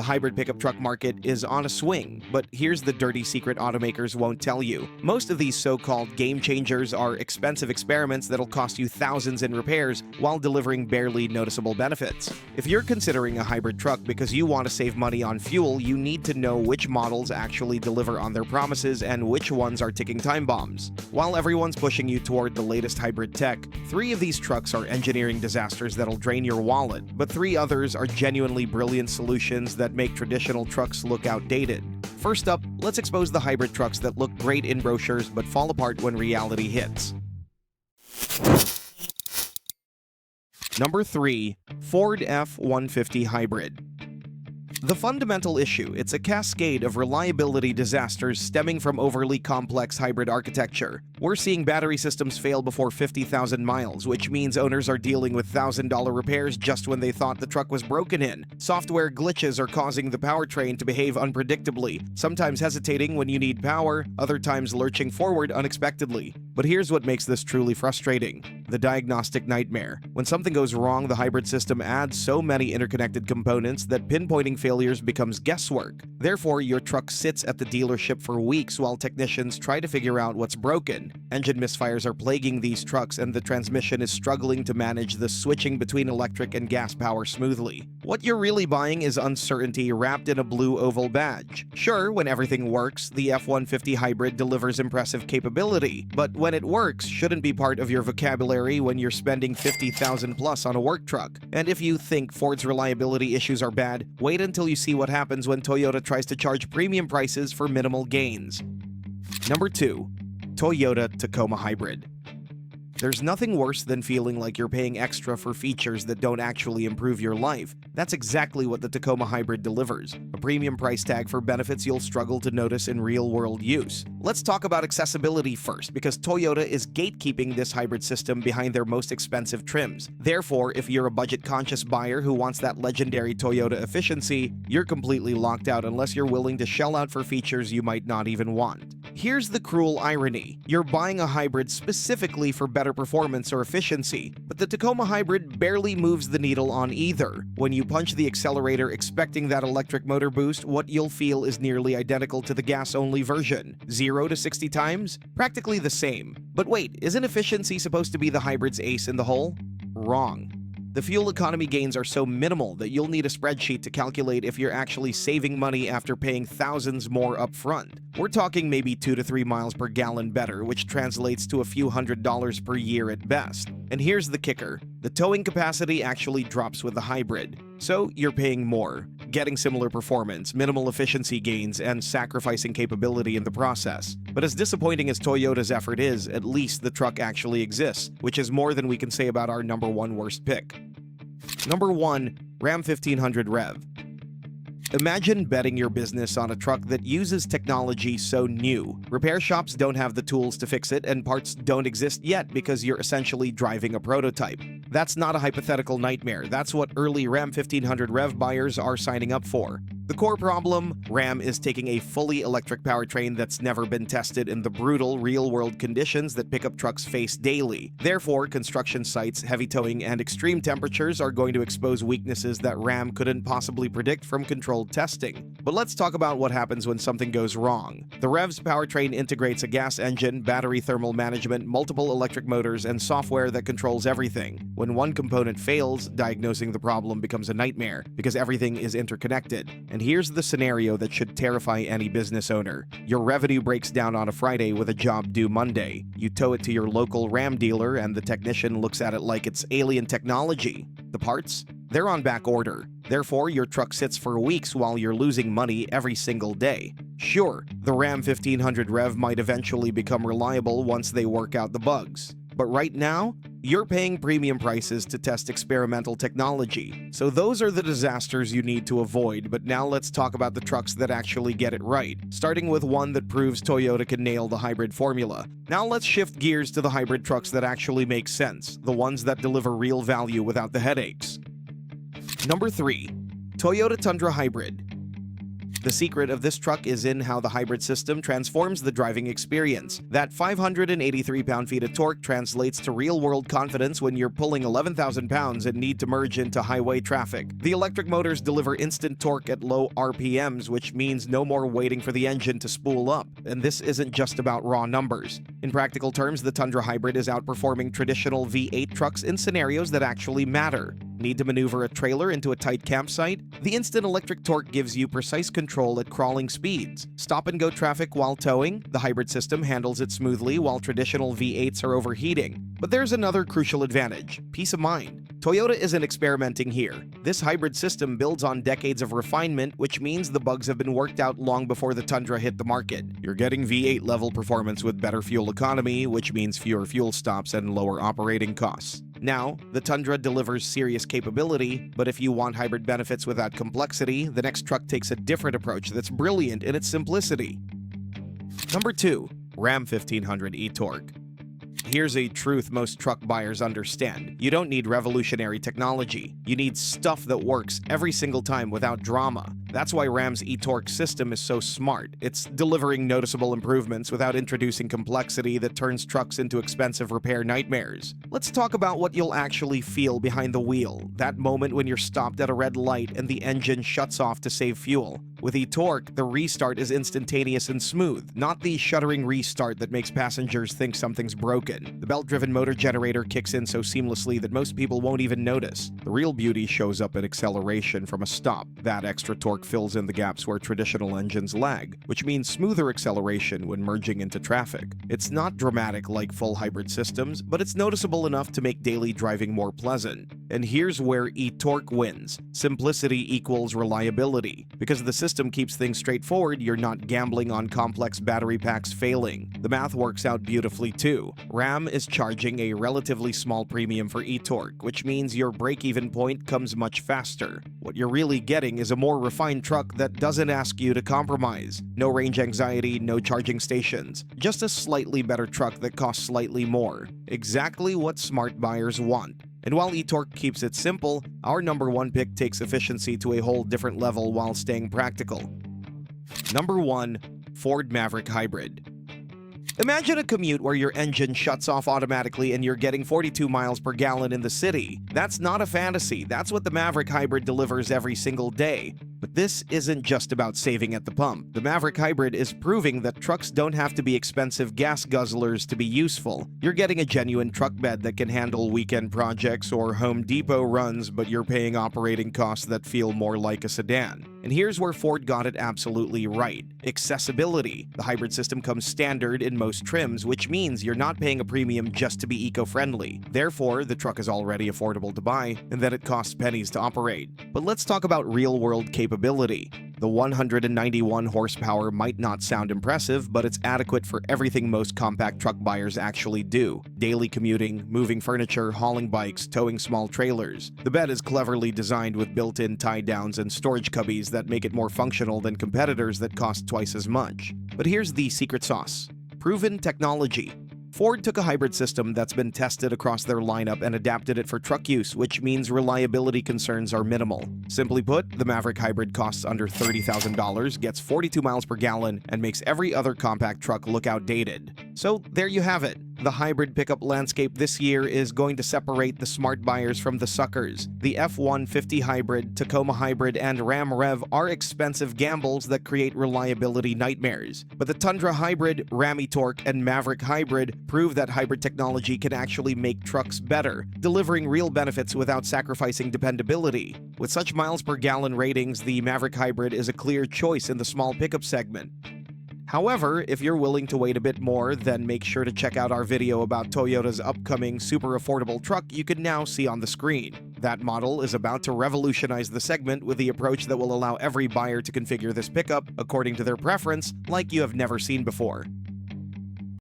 The hybrid pickup truck market is on a swing, but here's the dirty secret automakers won't tell you. Most of these so-called game changers are expensive experiments that'll cost you thousands in repairs while delivering barely noticeable benefits. If you're considering a hybrid truck because you want to save money on fuel, you need to know which models actually deliver on their promises and which ones are ticking time bombs. While everyone's pushing you toward the latest hybrid tech, 3 of these trucks are engineering disasters that'll drain your wallet, but 3 others are genuinely brilliant solutions that make traditional trucks look outdated. First up, let's expose the hybrid trucks that look great in brochures but fall apart when reality hits. Number 3. Ford F-150 Hybrid. The fundamental issue, it's a cascade of reliability disasters stemming from overly complex hybrid architecture. We're seeing battery systems fail before 50,000 miles, which means owners are dealing with $1,000 repairs just when they thought the truck was broken in. Software glitches are causing the powertrain to behave unpredictably, sometimes hesitating when you need power, other times lurching forward unexpectedly. But here's what makes this truly frustrating: the diagnostic nightmare. When something goes wrong, the hybrid system adds so many interconnected components that pinpointing failures becomes guesswork. Therefore, your truck sits at the dealership for weeks while technicians try to figure out what's broken. Engine misfires are plaguing these trucks, and the transmission is struggling to manage the switching between electric and gas power smoothly. What you're really buying is uncertainty wrapped in a blue oval badge. Sure, when everything works, the F-150 Hybrid delivers impressive capability, but when it works shouldn't be part of your vocabulary when you're spending $50,000 plus on a work truck. And if you think Ford's reliability issues are bad, wait until you see what happens when Toyota tries to charge premium prices for minimal gains. Number 2. Toyota Tacoma Hybrid. There's nothing worse than feeling like you're paying extra for features that don't actually improve your life. That's exactly what the Tacoma Hybrid delivers: a premium price tag for benefits you'll struggle to notice in real-world use. Let's talk about accessibility first, because Toyota is gatekeeping this hybrid system behind their most expensive trims. Therefore, if you're a budget-conscious buyer who wants that legendary Toyota efficiency, you're completely locked out unless you're willing to shell out for features you might not even want. Here's the cruel irony: you're buying a hybrid specifically for better performance or efficiency, but the Tacoma Hybrid barely moves the needle on either. When you punch the accelerator expecting that electric motor boost, what you'll feel is nearly identical to the gas-only version. 0 to 60 times? Practically the same. But wait, isn't efficiency supposed to be the hybrid's ace in the hole? Wrong. The fuel economy gains are so minimal that you'll need a spreadsheet to calculate if you're actually saving money after paying thousands more upfront. We're talking maybe 2 to 3 miles per gallon better, which translates to a few $100s per year at best. And here's the kicker: the towing capacity actually drops with the hybrid. So you're paying more, getting similar performance, minimal efficiency gains, and sacrificing capability in the process. But as disappointing as Toyota's effort is, at least the truck actually exists, which is more than we can say about our number 1 worst pick. Number 1. Ram 1500 Rev. Imagine betting your business on a truck that uses technology so new. Repair shops don't have the tools to fix it, and parts don't exist yet because you're essentially driving a prototype. That's not a hypothetical nightmare. That's what early Ram 1500 Rev buyers are signing up for. The core problem? Ram is taking a fully electric powertrain that's never been tested in the brutal real-world conditions that pickup trucks face daily. Therefore, construction sites, heavy towing, and extreme temperatures are going to expose weaknesses that Ram couldn't possibly predict from controlled testing. But let's talk about what happens when something goes wrong. The Rev's powertrain integrates a gas engine, battery thermal management, multiple electric motors, and software that controls everything. When one component fails, diagnosing the problem becomes a nightmare because everything is interconnected. And here's the scenario that should terrify any business owner. Your revenue breaks down on a Friday with a job due Monday. You tow it to your local Ram dealer, and the technician looks at it like it's alien technology. The parts? They're on back order. Therefore, your truck sits for weeks while you're losing money every single day. Sure, the Ram 1500 Rev might eventually become reliable once they work out the bugs. But right now, you're paying premium prices to test experimental technology. So those are the disasters you need to avoid, but now let's talk about the trucks that actually get it right, starting with one that proves Toyota can nail the hybrid formula. Now let's shift gears to the hybrid trucks that actually make sense, the ones that deliver real value without the headaches. Number 3. Toyota Tundra Hybrid. The secret of this truck is in how the hybrid system transforms the driving experience. That 583 pound-feet of torque translates to real-world confidence when you're pulling 11,000 pounds and need to merge into highway traffic. The electric motors deliver instant torque at low RPMs, which means no more waiting for the engine to spool up. And this isn't just about raw numbers. In practical terms, the Tundra Hybrid is outperforming traditional V8 trucks in scenarios that actually matter. Need to maneuver a trailer into a tight campsite? The instant electric torque gives you precise control at crawling speeds. Stop-and-go traffic while towing? The hybrid system handles it smoothly while traditional V8s are overheating. But there's another crucial advantage: peace of mind. Toyota isn't experimenting here. This hybrid system builds on decades of refinement, which means the bugs have been worked out long before the Tundra hit the market. You're getting V8-level performance with better fuel economy, which means fewer fuel stops and lower operating costs. Now, the Tundra delivers serious capability, but if you want hybrid benefits without complexity, the next truck takes a different approach that's brilliant in its simplicity. Number 2. Ram 1500 eTorque. Here's a truth most truck buyers understand. You don't need revolutionary technology. You need stuff that works every single time without drama. That's why Ram's eTorque system is so smart. It's delivering noticeable improvements without introducing complexity that turns trucks into expensive repair nightmares. Let's talk about what you'll actually feel behind the wheel, that moment when you're stopped at a red light and the engine shuts off to save fuel. With eTorque, the restart is instantaneous and smooth, not the shuddering restart that makes passengers think something's broken. The belt-driven motor generator kicks in so seamlessly that most people won't even notice. The real beauty shows up in acceleration from a stop. That extra torque fills in the gaps where traditional engines lag, which means smoother acceleration when merging into traffic. It's not dramatic like full hybrid systems, but it's noticeable enough to make daily driving more pleasant. And here's where eTorque wins. Simplicity equals reliability. Because the system keeps things straightforward, you're not gambling on complex battery packs failing. The math works out beautifully too. Ram is charging a relatively small premium for eTorque, which means your break-even point comes much faster. What you're really getting is a more refined truck that doesn't ask you to compromise. No range anxiety, no charging stations. Just a slightly better truck that costs slightly more. Exactly what smart buyers want. And while eTorque keeps it simple, our number 1 pick takes efficiency to a whole different level while staying practical. Number 1. Ford Maverick Hybrid. Imagine a commute where your engine shuts off automatically and you're getting 42 miles per gallon in the city. That's not a fantasy. That's what the Maverick Hybrid delivers every single day. But this isn't just about saving at the pump. The Maverick Hybrid is proving that trucks don't have to be expensive gas guzzlers to be useful. You're getting a genuine truck bed that can handle weekend projects or Home Depot runs, but you're paying operating costs that feel more like a sedan. And here's where Ford got it absolutely right. Accessibility. The hybrid system comes standard in most trims, which means you're not paying a premium just to be eco-friendly. Therefore, the truck is already affordable to buy, and then it costs pennies to operate. But let's talk about real-world capability. The 191 horsepower might not sound impressive, but it's adequate for everything most compact truck buyers actually do. Daily commuting, moving furniture, hauling bikes, towing small trailers. The bed is cleverly designed with built-in tie-downs and storage cubbies that make it more functional than competitors that cost twice as much. But here's the secret sauce: proven technology. Ford took a hybrid system that's been tested across their lineup and adapted it for truck use, which means reliability concerns are minimal. Simply put, the Maverick Hybrid costs under $30,000, gets 42 miles per gallon, and makes every other compact truck look outdated. So there you have it. The hybrid pickup landscape this year is going to separate the smart buyers from the suckers. The F-150 Hybrid, Tacoma Hybrid, and Ram Rev are expensive gambles that create reliability nightmares. But the Tundra Hybrid, Ram eTorque, and Maverick Hybrid prove that hybrid technology can actually make trucks better, delivering real benefits without sacrificing dependability. With such miles per gallon ratings, the Maverick Hybrid is a clear choice in the small pickup segment. However, if you're willing to wait a bit more, then make sure to check out our video about Toyota's upcoming super affordable truck you can now see on the screen. That model is about to revolutionize the segment with the approach that will allow every buyer to configure this pickup according to their preference like you have never seen before.